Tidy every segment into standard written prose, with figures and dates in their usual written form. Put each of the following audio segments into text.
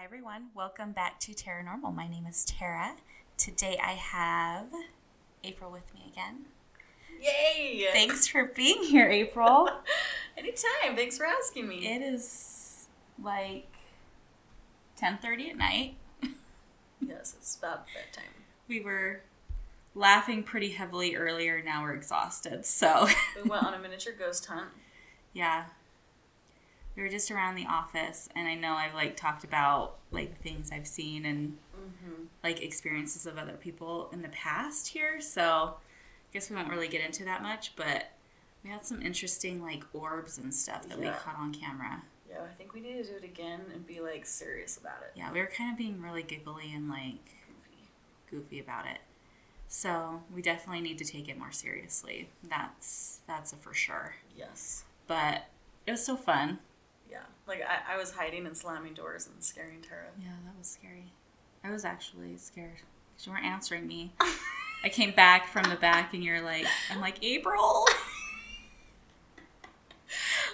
everyone. Welcome back to Terranormal. My name is Tara. Today I have April with me again. Yay! Thanks for being here, April. Anytime. Thanks for asking me. It is like 10:30 at night. Yes, it's about bedtime. We were laughing pretty heavily earlier. Now we're exhausted, so... We went on a miniature ghost hunt. Yeah. We were just around the office, and I know I've talked about the things I've seen and experiences of other people in the past here, so I guess we won't really get into that much, but we had some interesting orbs and stuff that we caught on camera. Yeah, I think we need to do it again and be serious about it. Yeah, we were kind of being really giggly and goofy about it. So we definitely need to take it more seriously. That's a for sure. Yes. But it was still fun. Yeah. I was hiding and slamming doors and scaring Tara. Yeah, that was scary. I was actually scared because you weren't answering me. I came back from the back and I'm like, April!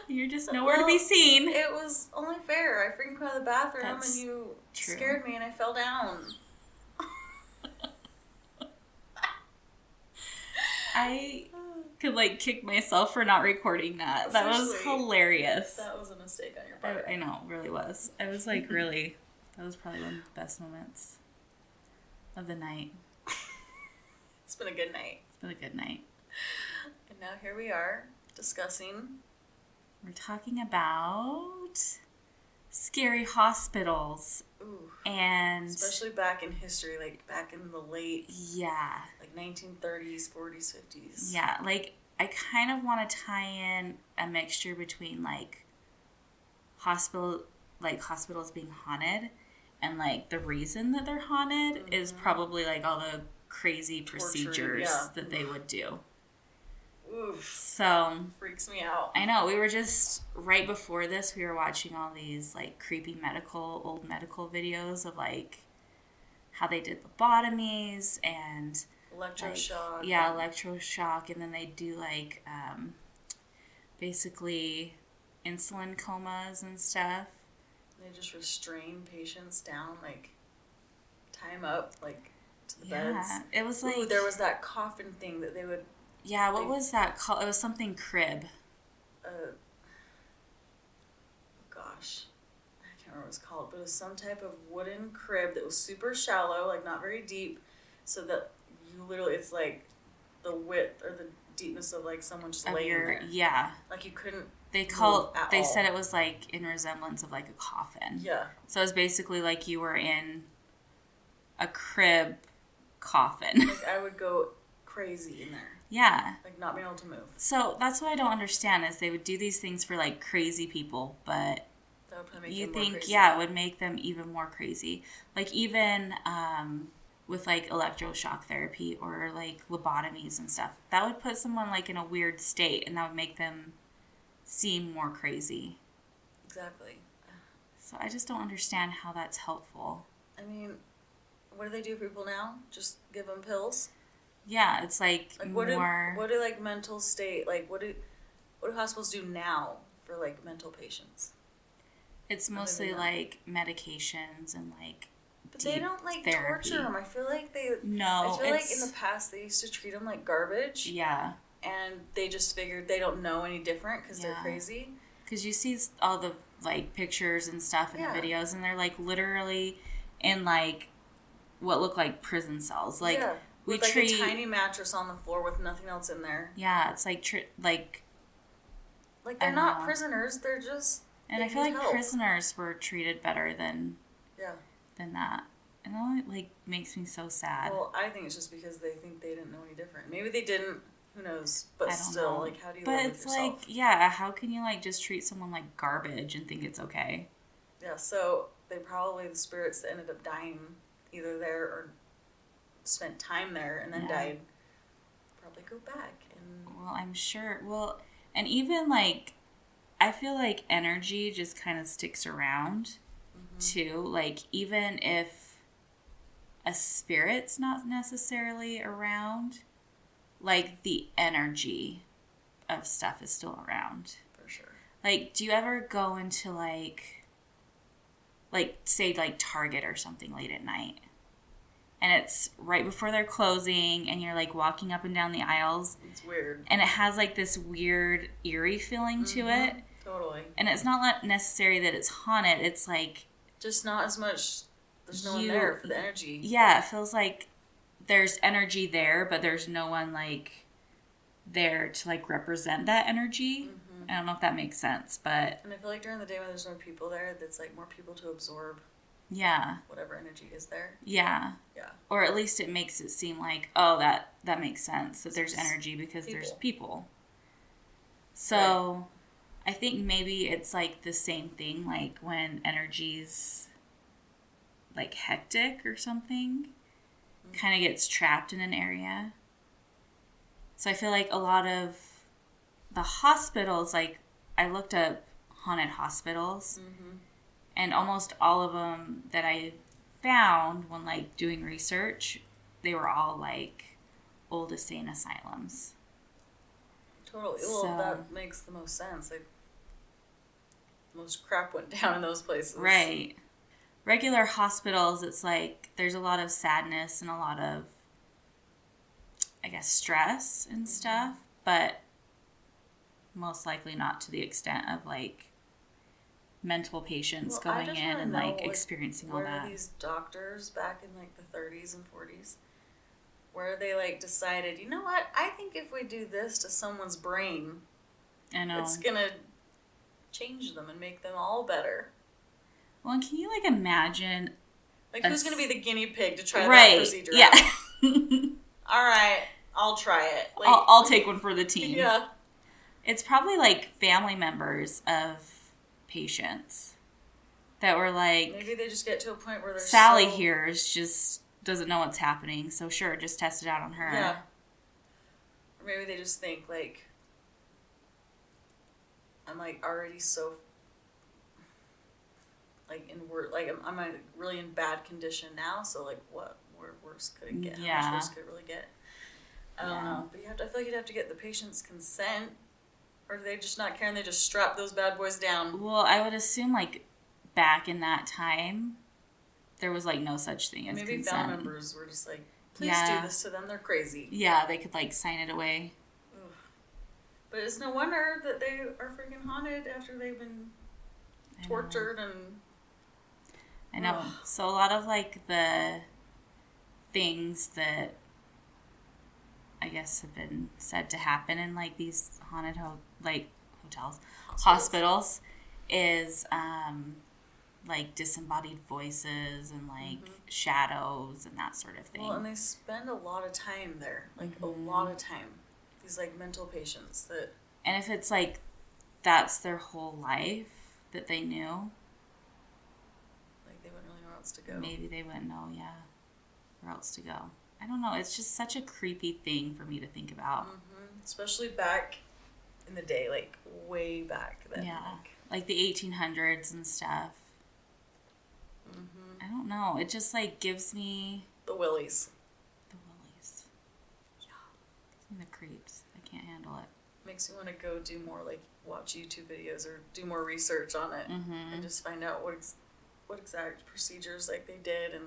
You're just nowhere to be seen. It was only fair. I freaking come out of the bathroom That's and you true. scared me and I fell down. I could kick myself for not recording that. That was hilarious. That was a mistake on your part. I know, it really was. I was really, that was probably one of the best moments of the night. It's been a good night. It's been a good night. And now here we are discussing. We're talking about scary hospitals. Ooh. And especially back in history, back in the late 1930s, 40s, 50s. Yeah, I kind of want to tie in a mixture between hospitals being haunted and the reason that they're haunted is probably all the crazy procedures that they would do. Oof. So freaks me out. I know. We were just right before this. We were watching all these creepy old medical videos of how they did lobotomies and electroshock. Electroshock, and then they do basically insulin comas and stuff. They just restrain patients down, tie them up to the beds. It was Ooh, there was that coffin thing that they would. Yeah, what was that called? It was something crib. Gosh. I can't remember what it was called, but it was some type of wooden crib that was super shallow, not very deep, so that you literally, it's the width or the deepness of someone just laying there. Yeah. You couldn't They said it was in resemblance of a coffin. Yeah. So it was basically you were in a crib coffin. I would go crazy in there. Yeah. Not being able to move. So that's what I don't understand is they would do these things for crazy people, but that would probably make you them more think, crazy. it would make them even more crazy. Even with electroshock therapy or lobotomies and stuff, that would put someone in a weird state and that would make them seem more crazy. Exactly. So I just don't understand how that's helpful. I mean, what do they do for people now? Just give them pills? Yeah, it's what more. What do mental state what do hospitals do now for mental patients? It's mostly medications and But they don't therapy. Torture them. I feel they. No, I feel in the past they used to treat them like garbage. Yeah. And they just figured they don't know any different because they're crazy. Because you see all the pictures and stuff in the videos, and they're literally in what look like prison cells. We with treat a tiny mattress on the floor with nothing else in there. Yeah, it's they're not prisoners. They're just. And I feel prisoners were treated better than that, and that makes me so sad. Well, I think it's just because they think they didn't know any different. Maybe they didn't. Who knows? But I don't still, know. How do you? But live it's with yourself? how can you just treat someone like garbage and think it's okay? Yeah. So they probably the spirits that ended up dying either there or spent time there and then died probably go back and. Well, I'm sure. Well, and even I feel energy just kind of sticks around too. Even if a spirit's not necessarily around, the energy of stuff is still around. For sure. Do you ever go into like, say, like, Target or something late at night. And it's right before they're closing, and you're, like, walking up and down the aisles. It's weird. And it has, like, this weird, eerie feeling to it. Totally. And it's not necessary that it's haunted. It's, like... just not as much... there's no one there for the energy. Yeah, it feels like there's energy there, but there's no one, like, there to, like, represent that energy. I don't know if that makes sense, but... and I feel like during the day when there's more people there, that's, like, more people to absorb... yeah. whatever energy is there. Yeah. Yeah. Or at least it makes it seem like, oh, that makes sense, that there's energy because there's people. So, right. I think maybe it's, like, the same thing, like, when energy's, like, hectic or something, kind of gets trapped in an area. So I feel like a lot of the hospitals, like, I looked up haunted hospitals, and almost all of them that I found when, like, doing research, they were all, like, old insane asylums. Totally. Well, that makes the most sense. Like, most crap went down in those places. Right. Regular hospitals, it's like there's a lot of sadness and a lot of, I guess, stress and stuff, but most likely not to the extent of, like, mental patients going in and, like, experiencing all that. Where these doctors back in, like, the 30s and 40s, where they, like, decided, you know what, I think if we do this to someone's brain, I know. It's gonna change them and make them all better. Well, and can you, like, imagine... like, who's gonna be the guinea pig to try that procedure out? All right, I'll try it. Like, I'll take one for the team. Yeah. It's probably, like, family members of patients that were like... maybe they just get to a point where they're Sally here just doesn't know what's happening, so sure, just test it out on her. Yeah. Or maybe they just think, like... I'm, like, already so... like, I'm really in bad condition now, so, like, what worse could it get? Yeah. How much worse could it really get? I don't know. But I feel like you'd have to get the patient's consent, or do they just not care and they just strap those bad boys down? Well, I would assume, like, back in that time, there was, like, no such thing as maybe consent. family members were just like, please do this to them, they're crazy. Yeah, they could, like, sign it away. Ugh. But it's no wonder that they are freaking haunted after they've been tortured and... I know. Ugh. So a lot of, like, the things that I guess have been said to happen in, like, these haunted hotels, hospitals is like disembodied voices and, like, shadows and that sort of thing. Well, and they spend a lot of time there, like a lot of time. These, like, mental patients that... and if it's like that's their whole life that they knew, like, they wouldn't really know where else to go. Maybe they wouldn't know, where else to go. I don't know. It's just such a creepy thing for me to think about. Especially back in the day, like, way back then. Yeah. Like the 1800s and stuff. I don't know. It just, like, gives me... the willies. The willies. Yeah. Gives me the creeps. I can't handle it. Makes me want to go do more, like, watch YouTube videos or do more research on it. And just find out what exact procedures, like, they did and...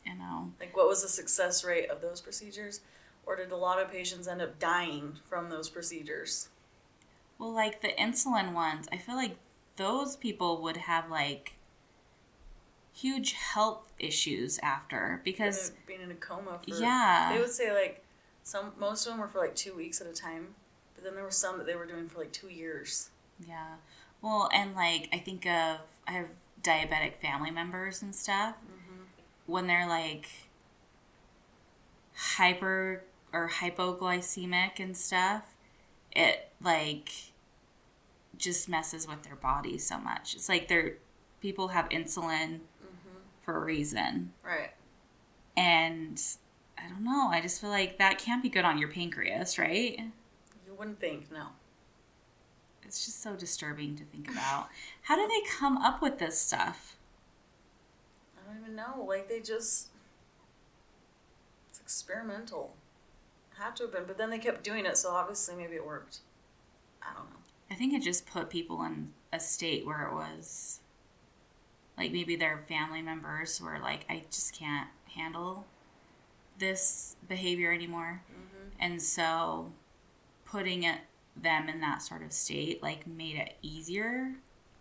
I know. like, what was the success rate of those procedures? Or did a lot of patients end up dying from those procedures? Well, like, the insulin ones, I feel like those people would have, like, huge health issues after, because... being in a coma for... yeah. They would say, like, most of them were for, like, 2 weeks at a time, but then there were some that they were doing for, like, 2 years. Yeah. Well, and, like, I have diabetic family members and stuff. When they're, like, hyper or hypoglycemic and stuff, it, like, just messes with their body so much. It's like people have insulin for a reason. Right. And I don't know. I just feel like that can't be good on your pancreas, right? You wouldn't think, no. It's just so disturbing to think about. How do they come up with this stuff? I don't even know. Like, it's experimental. It had to have been, but then they kept doing it, so obviously maybe it worked. I don't know. I think it just put people in a state where it was, like maybe their family members who are like, I just can't handle this behavior anymore. And so putting them in that sort of state like made it easier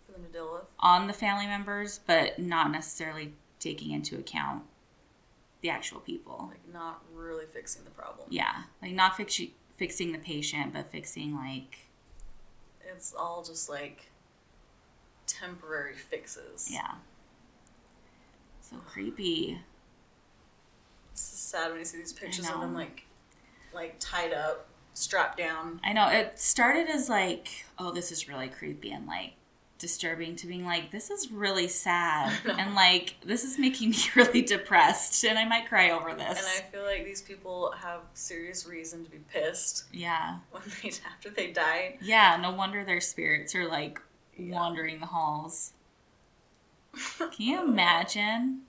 for them to deal with on the family members, but not necessarily taking into account the actual people. Like not really fixing the problem. Yeah, like not fixing the patient, but fixing like... It's all just like temporary fixes. Yeah. So creepy. It's sad when you see these pictures of them like tied up, strapped down. I know. It started as like, oh, this is really creepy and like disturbing, to being like, this is really sad and like this is making me really depressed and I might cry over this. And I feel like these people have serious reason to be pissed. Yeah. After they die. Yeah, no wonder their spirits are like wandering the halls. Can you imagine?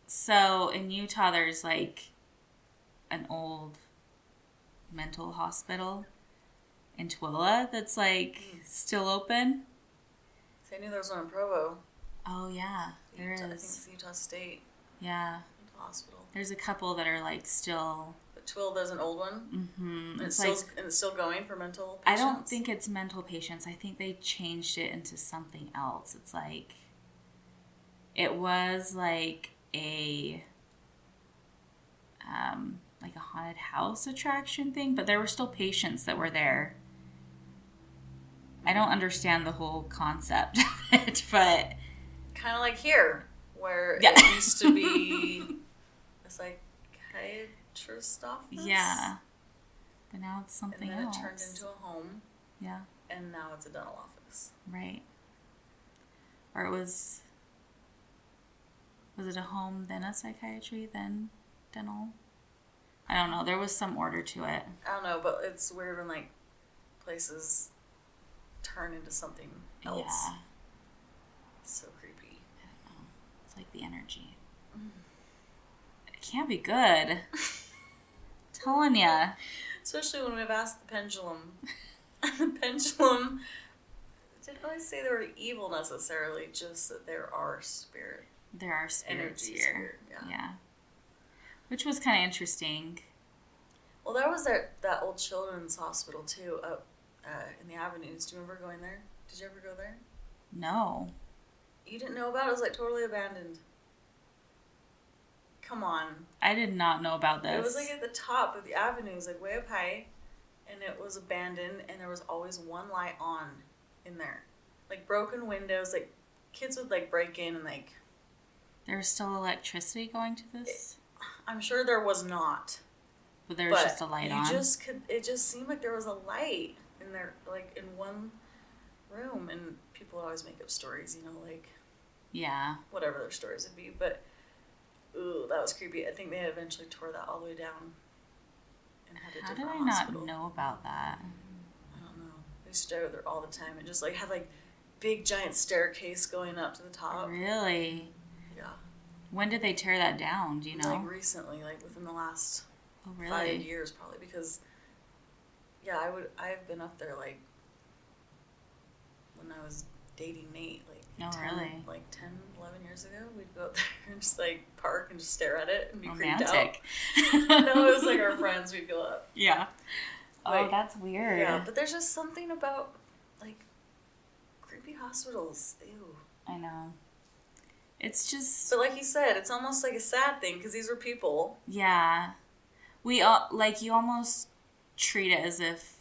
So in Utah there's like an old mental hospital in Twilla that's like still open. I knew there was one in Provo. Oh yeah, there is. I think it's Utah State. Yeah. Mental hospital. There's a couple that are like still. But Twilla does an old one. Mm-hmm. And it's still going for mental patients. I don't think it's mental patients. I think they changed it into something else. It's like it was like a haunted house attraction thing, but there were still patients that were there. I don't understand the whole concept of it, but... Kind of like here, where it used to be a psychiatrist office. Yeah. But now it's something else. And then it turned into a home. Yeah. And now it's a dental office. Right. Or it was... Was it a home, then a psychiatry, then dental? I don't know. There was some order to it. I don't know, but it's weird when, like, places turn into something else. Yeah. It's so creepy. I don't know. It's like the energy. It can't be good. Telling ya. Especially when we've asked the pendulum. The pendulum didn't really say they were evil necessarily, just that there are spirits. There are spirits here. Spirit, yeah. Which was kind of interesting. Well, there was that old children's hospital, too, up in the Avenues. Do you remember going there? Did you ever go there? No. You didn't know about it? It was, like, totally abandoned. Come on. I did not know about this. It was, like, at the top of the Avenues, like, way up high. And it was abandoned, and there was always one light on in there. Like, broken windows, like, kids would, like, break in and, like... There's still electricity going to this? I'm sure there was not. But there was just a light on? It just seemed like there was a light in there, like, in one room. And people always make up stories, you know, like... Yeah. Whatever their stories would be. But, ooh, that was creepy. I think they eventually tore that all the way down. And had a different hospital. How did I not know about that? I don't know. I used to go there all the time and just, like, have, like, big, giant staircase going up to the top. Really? Yeah. When did they tear that down? Do you know? Like recently, like within the last 5 years, probably. Because, yeah, I've been up there like when I was dating Nate, like 10, 11 years ago. We'd go up there and just like park and just stare at it and be romantic. Creeped out. No, it was like our friends. We'd go up. Yeah. Like, oh, that's weird. Yeah, but there's just something about like creepy hospitals. Ew. I know. It's just... But like you said, it's almost like a sad thing because these were people. Yeah. We all, like, you almost treat it as if,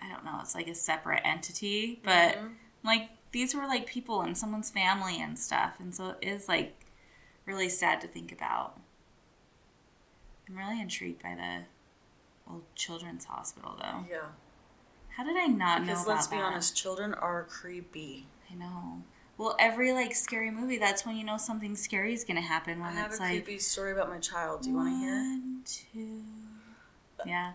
I don't know, it's like a separate entity, but like these were like people in someone's family and stuff, and so it is like really sad to think about. I'm really intrigued by the old children's hospital though. Yeah. How did I not know about that? Because let's be honest, children are creepy. I know. Well, every, like, scary movie, that's when you know something scary is going to happen. When I have it's a like, creepy story about my child. Do you want to hear? 1, 2... Yeah.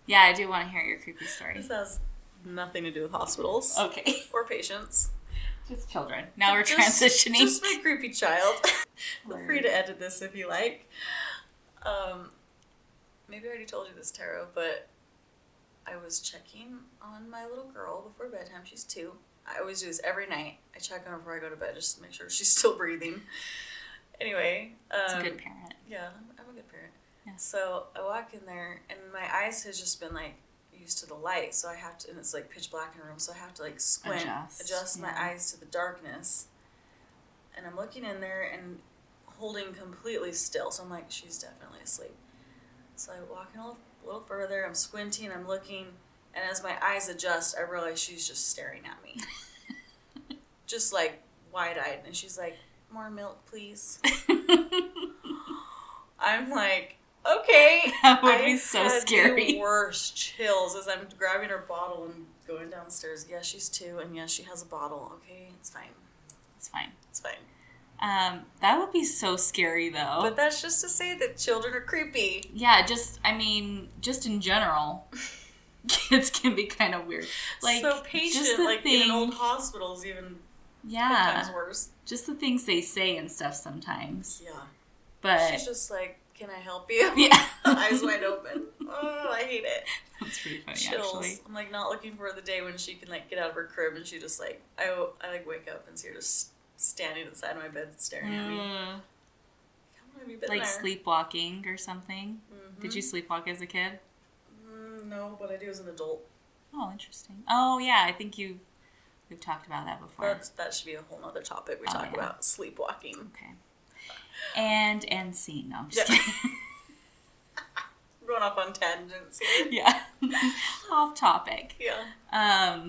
Yeah, I do want to hear your creepy story. This has nothing to do with hospitals. Okay. Or patients. Just children. Now we're transitioning. Just my creepy child. Feel free to edit this if you like. Maybe I already told you this, Tara, but I was checking on my little girl before bedtime. She's 2. I always do this every night. I check on her before I go to bed just to make sure she's still breathing. Anyway. It's a good parent. Yeah, I'm a good parent. Yeah. So I walk in there, and my eyes has just been, like, used to the light, so I have to, and it's, like, pitch black in the room, so I have to, like, squint, adjust my eyes to the darkness. And I'm looking in there and holding completely still, so I'm like, she's definitely asleep. So I walk in a little further, I'm squinting, I'm looking, and as my eyes adjust, I realize she's just staring at me. Just, like, wide-eyed, and she's like, more milk, please. I'm like, okay. That would be so scary. The worst chills as I'm grabbing her bottle and going downstairs. Yeah, she's 2, and yeah, she has a bottle. Okay, it's fine. It's fine. It's fine. That would be so scary, though. But that's just to say that children are creepy. Yeah, just in general, kids can be kind of weird. Like, so patient, like in an old hospital is even sometimes worse. Just the things they say and stuff sometimes. Yeah. But she's just like, can I help you? Yeah. Eyes wide open. Oh, I hate it. That's pretty funny, Chills. actually. I'm like not looking for the day when she can like get out of her crib and she just like, I like wake up and see her just standing at the side of my bed staring at me. How long have you been like there? Sleepwalking or something. Mm-hmm. Did you sleepwalk as a kid? No, but I do as an adult. Oh, interesting. Oh, yeah, I think we've talked about that before. That should be a whole other topic. We talk about sleepwalking. Okay. And scene. No, I'm just kidding. Going off on tangents here. Yeah. Off topic. Yeah.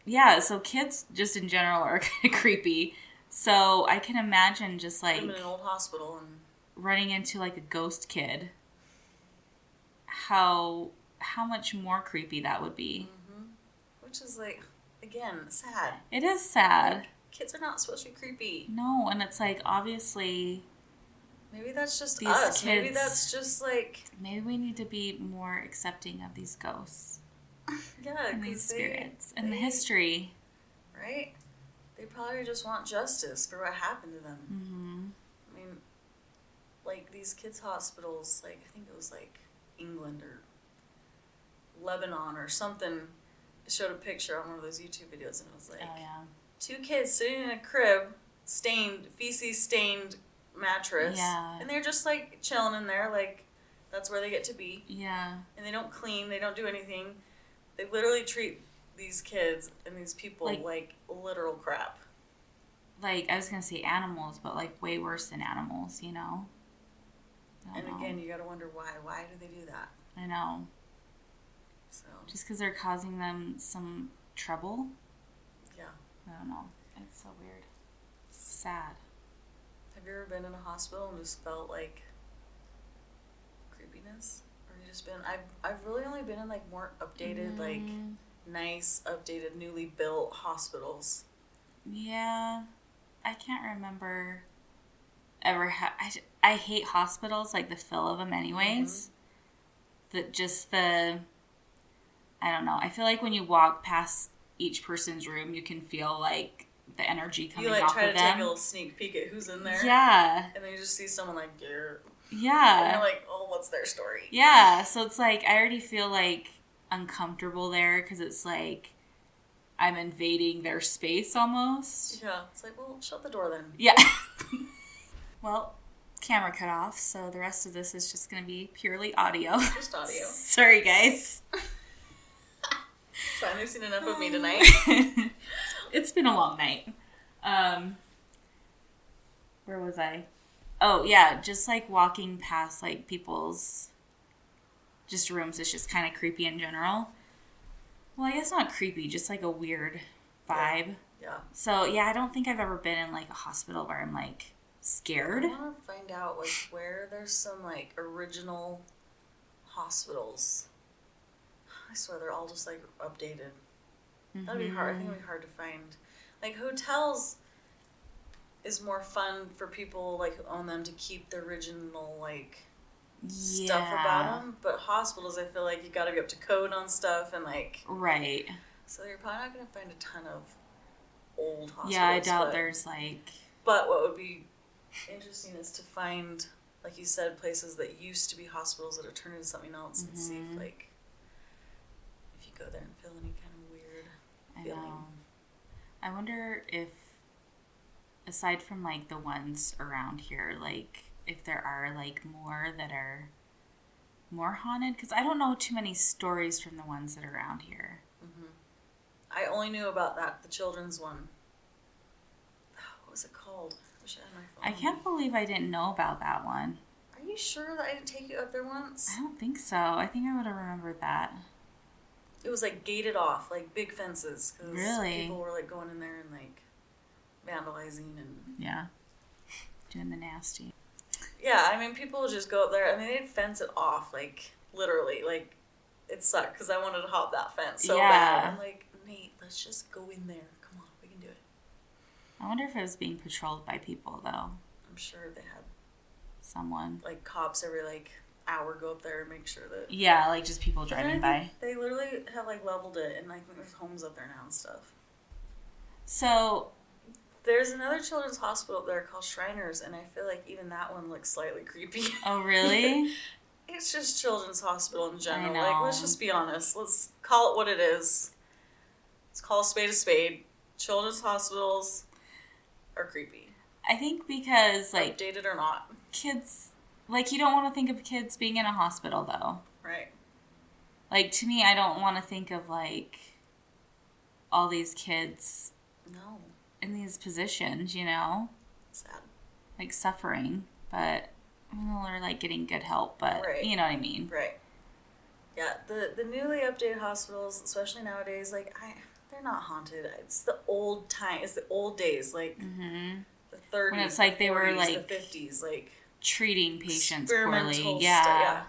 Yeah, so kids just in general are kind of creepy. So I can imagine just like I'm in an old hospital and running into like a ghost kid. How much more creepy that would be. Mm-hmm. Which is like, again, sad. It is sad. Like, kids are not supposed to be creepy. No, and it's like obviously maybe that's just these us. Kids, maybe that's just like maybe we need to be more accepting of these ghosts. Yeah, and these spirits and the history. Right? They probably just want justice for what happened to them. Mm-hmm. I mean, like these kids' hospitals, like I think it was like England or Lebanon or something. It showed a picture on one of those YouTube videos, and it was like 2 kids sitting in a crib, feces stained mattress, and they're just like chilling in there, like that's where they get to be. Yeah. And they don't clean, they don't do anything. They literally treat these kids and these people like literal crap. Like, I was going to say animals, but like way worse than animals, you know? And again, you gotta wonder why. Why do they do that? I know. So just because they're causing them some trouble? Yeah. I don't know. It's so weird. Sad. Have you ever been in a hospital and just felt like creepiness? Or you just been... I've really only been in like more updated, like nice, updated, newly built hospitals. Yeah. I can't remember ever... I hate hospitals, like the feel of them anyways. Mm-hmm. I don't know. I feel like when you walk past each person's room, you can feel like the energy coming off of them. You like try to take a little sneak peek at who's in there. Yeah. And then you just see someone like, yeah. And you're like, oh, what's their story? Yeah. So it's like, I already feel like uncomfortable there because it's like I'm invading their space almost. Yeah. It's like, well, shut the door then. Yeah. Well, camera cut off, so the rest of this is just going to be purely audio. Just audio. Sorry, guys. It's fine. They've seen enough of me tonight. It's been a long night. Where was I? Oh, yeah, just like walking past like people's just rooms is just kind of creepy in general. Well, I guess not creepy, just like a weird vibe. Yeah. So, yeah, I don't think I've ever been in like a hospital where I'm like scared. I want to find out like where there's some like original hospitals. I swear they're all just like updated. Mm-hmm. That'd be hard. I think it'd be hard to find. Like hotels is more fun for people like who own them to keep the original like stuff about them. But hospitals, I feel like you got to be up to code on stuff and like right. So you're probably not going to find a ton of old hospitals. Yeah, I doubt there's like. But what would be interesting is to find, like you said, places that used to be hospitals that are turned into something else, and see if like. Go there and feel any kind of weird feeling. I wonder if, aside from like the ones around here, like if there are like more that are more haunted, because I don't know too many stories from the ones that are around here. I only knew about the children's one. What was it called? I wish I had my phone. I can't believe I didn't know about that one. Are you sure that I didn't take you up there once? I don't think so. I think I would have remembered that. It was like gated off, like big fences. Cause Really? people were like going in there and like vandalizing and. Yeah. Doing the nasty. Yeah, I mean, people would just go up there. I mean, they'd fence it off, like literally. Like it sucked because I wanted to hop that fence so bad. I'm like, Nate, let's just go in there. Come on, we can do it. I wonder if it was being patrolled by people, though. I'm sure they had someone. Like cops every like hour go up there and make sure that. Yeah, like just people driving by. They literally have like leveled it, and I think there's homes up there now and stuff. So. There's another children's hospital up there called Shriners, and I feel like even that one looks slightly creepy. Oh, really? It's just children's hospital in general. I know. Like, let's just be honest. Let's call it what it is. Let's call a spade a spade. Children's hospitals are creepy. I think because, like... Updated or not. Kids... Like, you don't want to think of kids being in a hospital, though. Right. Like, to me, I don't want to think of, like, all these kids... No. In these positions, you know? Sad. Like, suffering. But... Well, or, like, getting good help, but... Right. You know what I mean? Right. Yeah, the newly updated hospitals, especially nowadays, like, they're not haunted. It's the old time. It's the old days, like... Mm-hmm. The 30s, when it's like they 40s, were like the 50s, like treating patients poorly. Yeah.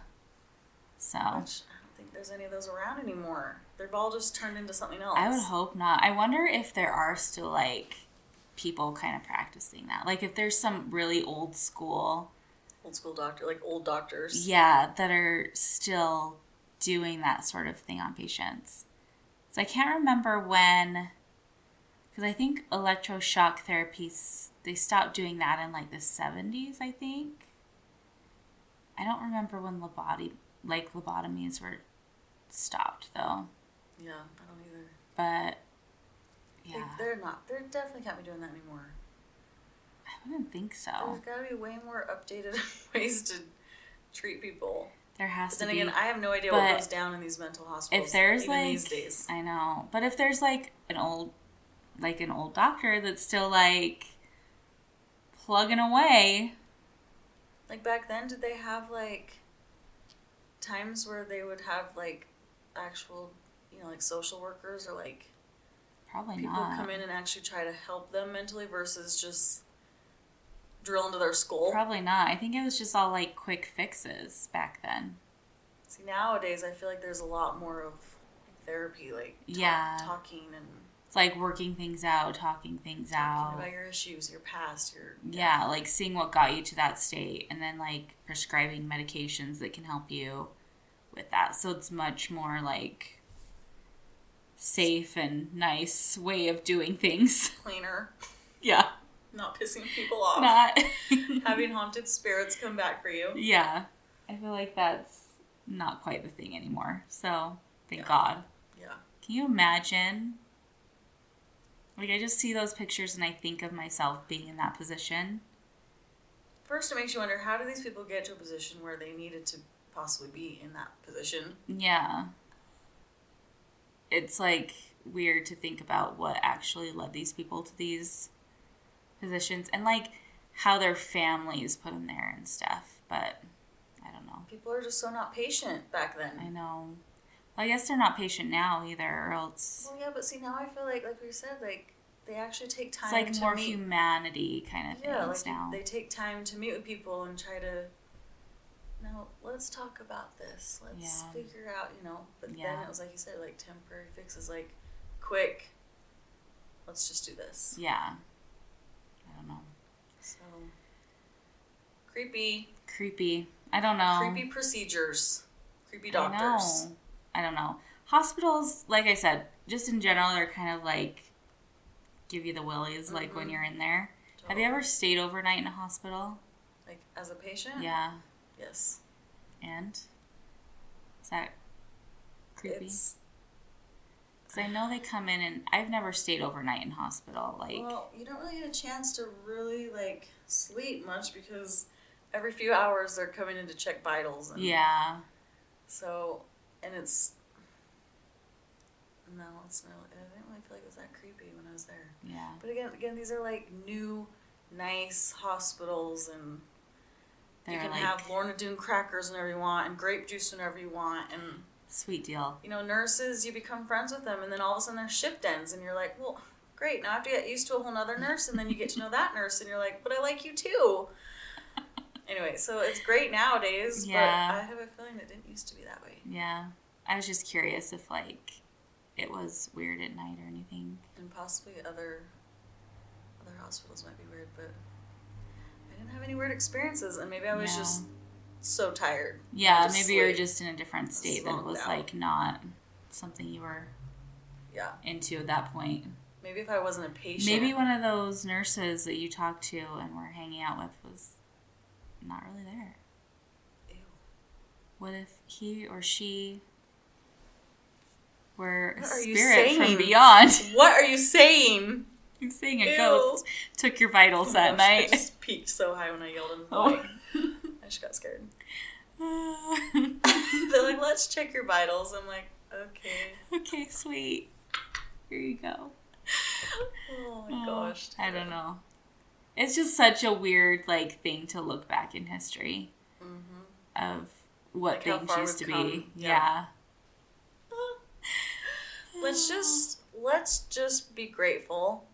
So which I don't think there's any of those around anymore. They've all just turned into something else. I would hope not. I wonder if there are still like people kind of practicing that. Like if there's some really old school doctor, like old doctors. Yeah, that are still doing that sort of thing on patients. So I can't remember when. Because I think electroshock therapies, they stopped doing that in like the 70s, I think. I don't remember when lobotomies were stopped, though. Yeah, I don't either. But, yeah. They definitely can't be doing that anymore. I wouldn't think so. There's got to be way more updated ways to treat people. There has to be. But then again, I have no idea what goes down in these mental hospitals if there's even these days. I know. But if there's like an old doctor that's still like plugging away. Like back then, did they have like times where they would have like actual, like social workers or like probably people not. come in and actually try to help them mentally versus just drill into their skull? Probably not. I think it was just all like quick fixes back then. See, nowadays I feel like there's a lot more of therapy, like talking and. It's like working things out, talking out. About your issues, your past, your... Yeah, like seeing what got you to that state and then like prescribing medications that can help you with that. So it's much more like safe and nice way of doing things. Cleaner. Yeah. Not pissing people off. Not. Having haunted spirits come back for you. Yeah. I feel like that's not quite the thing anymore. So, thank God. Yeah. Can you imagine... Like, I just see those pictures and I think of myself being in that position. First, it makes you wonder, how do these people get to a position where they needed to possibly be in that position? Yeah. It's, like, weird to think about what actually led these people to these positions. And, like, how their families put them there and stuff. But, I don't know. People are just so not patient back then. I know. Well, I guess they're not patient now either, or else... Well, yeah, but see, now I feel like we said, like, they actually take time to it's like more humanity kind of things now. They take time to meet with people and try to, let's talk about this. Let's figure out, But then it was like you said, like, temporary fixes, like, quick, let's just do this. Yeah. I don't know. So, creepy. I don't know. Creepy procedures. Creepy doctors. I don't know. Hospitals, like I said, just in general, they're kind of like give you the willies, like when you're in there. Totally. Have you ever stayed overnight in a hospital? Like as a patient? Yeah. Yes. And? Is that creepy? Because I know they come in, and I've never stayed overnight in hospital. Like, well, you don't really get a chance to really like sleep much because every few hours they're coming in to check vitals. And yeah. So, and it's no, it's not. I didn't really feel like it was that creepy when I was there. Yeah. But again, these are like new, nice hospitals, and They're you can like, have Lorna Doone crackers whenever you want, and grape juice whenever you want, and sweet deal. you know, nurses, you become friends with them, and then all of a sudden their shift ends, and you're like, well, great, now I have to get used to a whole nother nurse, and then you get to know that nurse, and you're like, but I like you too. Anyway, so it's great nowadays, Yeah. but I have a feeling it didn't used to be that way. Yeah. I was just curious if, like, it was weird at night or anything. And possibly other hospitals might be weird, but I didn't have any weird experiences, and maybe I was just so tired. Yeah, maybe you're just in a different state that Slumped was, out. like, not something you were into at that point. Maybe if I wasn't a patient. Maybe one of those nurses that you talked to and were hanging out with was not really there. Ew. What if he or she were a What are you spirit from saying? beyond? What are you saying? I'm saying a Ew. ghost took your vitals that I night. just peaked so high when I yelled in the Oh. mic. I just got scared. They're like, let's check your vitals. I'm like, okay. Okay, sweet. Here you go. Oh my gosh. I don't know. It's just such a weird, like, thing to look back in history of what Like how things far used to we've be. come. Yeah. Let's just be grateful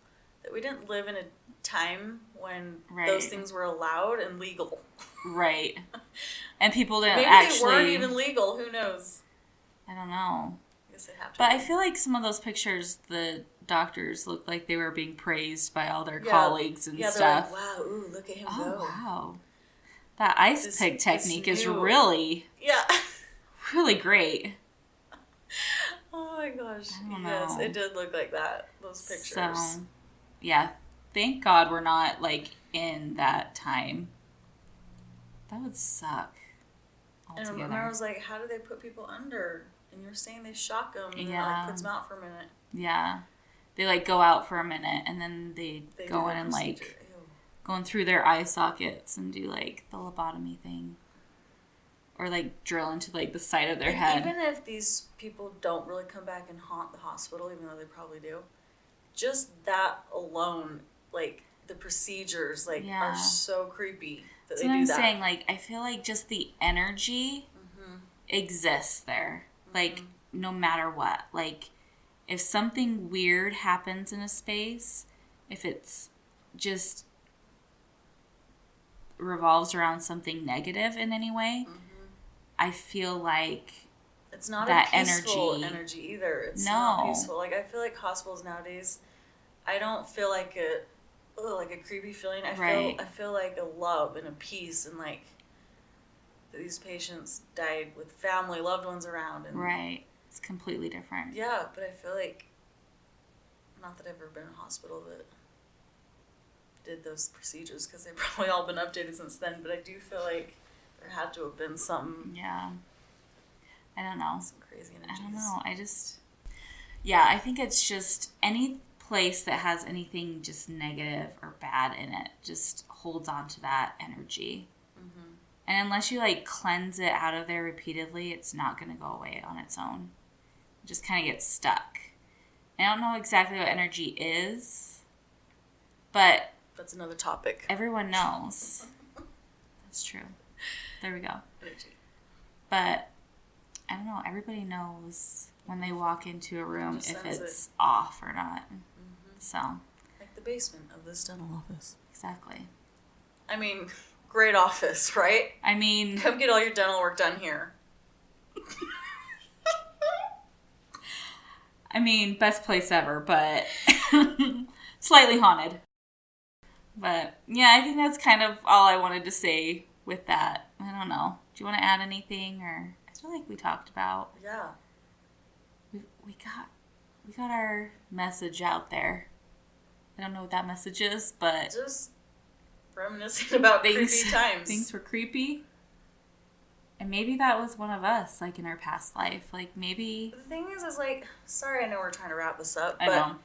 that we didn't live in a time when Right. those things were allowed and legal. Right. And people didn't Maybe actually... they weren't even legal. Who knows? I don't know. I guess they have to. But I feel like some of those pictures, the doctors looked like they were being praised by all their Yeah. colleagues and they're stuff. like, wow, ooh, look at him Oh, go. wow. That ice This- pick this technique is new- really, Yeah. really great. Oh my gosh. I don't Yes, know. it did look like that. Those pictures. So, yeah. Thank God we're not, like, in that time. That would suck. And Altogether. I was like, how do they put people under? And you're saying they shock them and then it Yeah. like puts them out for a minute. Yeah. They, like, go out for a minute and then they They go do in the and, procedure. like, Ew. going through their eye sockets and do, like, the lobotomy thing. Or, like, drill into, like, the side of their And head. even if these people don't really come back and haunt the hospital, even though they probably do, just that alone, like the procedures, like Yeah. are so creepy that That's they what do I'm that. saying. Like, I feel like just the energy exists there. Like, no matter what. Like, if something weird happens in a space, if it's just revolves around something negative in any way, I feel like It's not that a peaceful energy. either. It's No. not peaceful. Like I feel like hospitals nowadays, I don't feel like a creepy feeling. Right. I feel like a love and a peace and like that these patients died with family, loved ones around, and right. It's completely different. yeah. But I feel like not that I've ever been in a hospital that did those procedures because they've probably all been updated since then. But I do feel like there had to have been some Yeah. I don't know. crazy I energies. don't know. I think it's just any place that has anything just negative or bad in it just holds on to that energy. And unless you like cleanse it out of there repeatedly, it's not going to go away on its own. It just kind of gets stuck. I don't know exactly what energy is, but That's another topic. everyone knows. That's true. There we go. Energy. But I don't know. Everybody knows when they walk into a room Just if sense it's off or not. So, Like the basement of this dental office. exactly. I mean, great office, right? I mean, Come get all your dental work done here. best place ever, but slightly haunted. But yeah, I think that's kind of all I wanted to say with that. I don't know. Do you want to add anything, or I feel like we talked about Yeah. we got our message out there. I don't know what that message is, but Just reminiscing about creepy times. Things were creepy. And maybe that was one of us, like, in our past life. Like, maybe... The thing is like, sorry, I know we're trying to wrap this up, I know.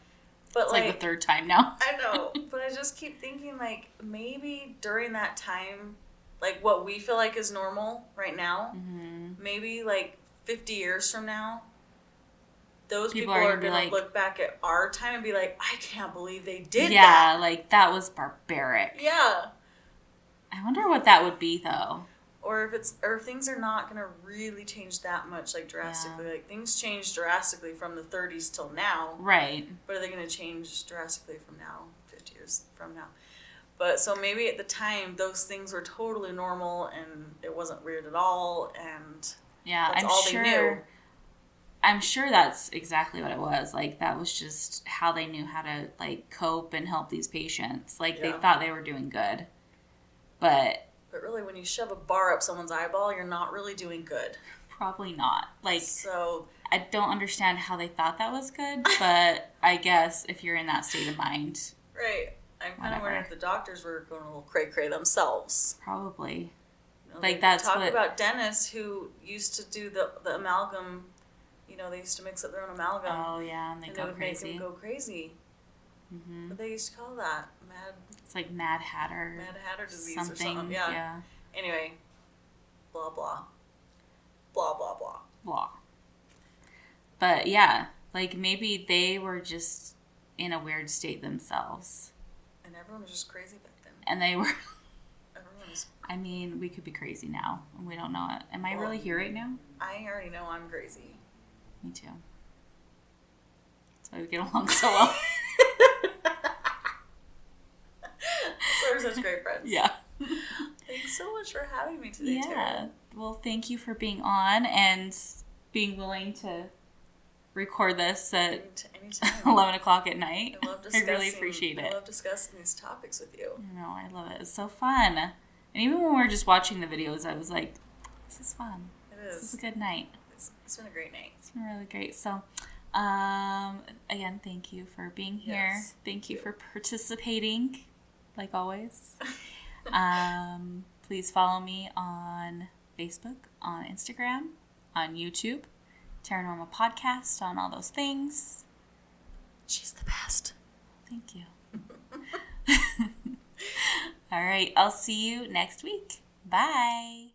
But it's like the third time now. I know, but I just keep thinking, like, maybe during that time, like, what we feel like is normal right now, maybe, like, 50 years from now, those people are going to look back at our time and be like, I can't believe they did that. Yeah, like, that was barbaric. Yeah. I wonder what that would be, though. Or if things are not going to really change that much, like, drastically. Yeah. Like, things change drastically from the 30s till now. Right. But are they going to change drastically from now, 50 years from now? But so maybe at the time, those things were totally normal and it wasn't weird at all. And that's all they knew. I'm sure that's exactly what it was. Like, that was just how they knew how to, like, cope and help these patients. Like, they thought they were doing good. But really, when you shove a bar up someone's eyeball, you're not really doing good. Probably not. Like, so I don't understand how they thought that was good, but I guess if you're in that state of mind. Right. I'm kind of wondering if the doctors were going a little cray-cray themselves. Probably. You know, like, that's talk about dentists who used to do the amalgam. You know, they used to mix up their own amalgam. Oh, yeah, and they go crazy. Make them go crazy. Mm-hmm. What they used to call that? It's like Mad Hatter. Mad Hatter disease or something. Yeah. Anyway, blah, blah. Blah, blah, blah. Blah. But, yeah, like, maybe they were just in a weird state themselves. And everyone was just crazy back then. And they were... Everyone was... I mean, we could be crazy now, and we don't know it. Am I really here right now? I already know I'm crazy. Me too. That's why we get along so well. So we're such great friends. Yeah. Thanks so much for having me today, Tara. Well, thank you for being on and being willing to record this at 11 o'clock at night. I really appreciate it. I love discussing these topics with you. I know, I love it. It's so fun. And even when we were just watching the videos, I was like, this is fun. It is. This is a good night. It's been a great night. It's been really great. So, again, thank you for being here. Yes, thank you for participating, like always. Please follow me on Facebook, on Instagram, on YouTube, Taranormal Podcast, on all those things. She's the best. Thank you. All right, I'll see you next week. Bye.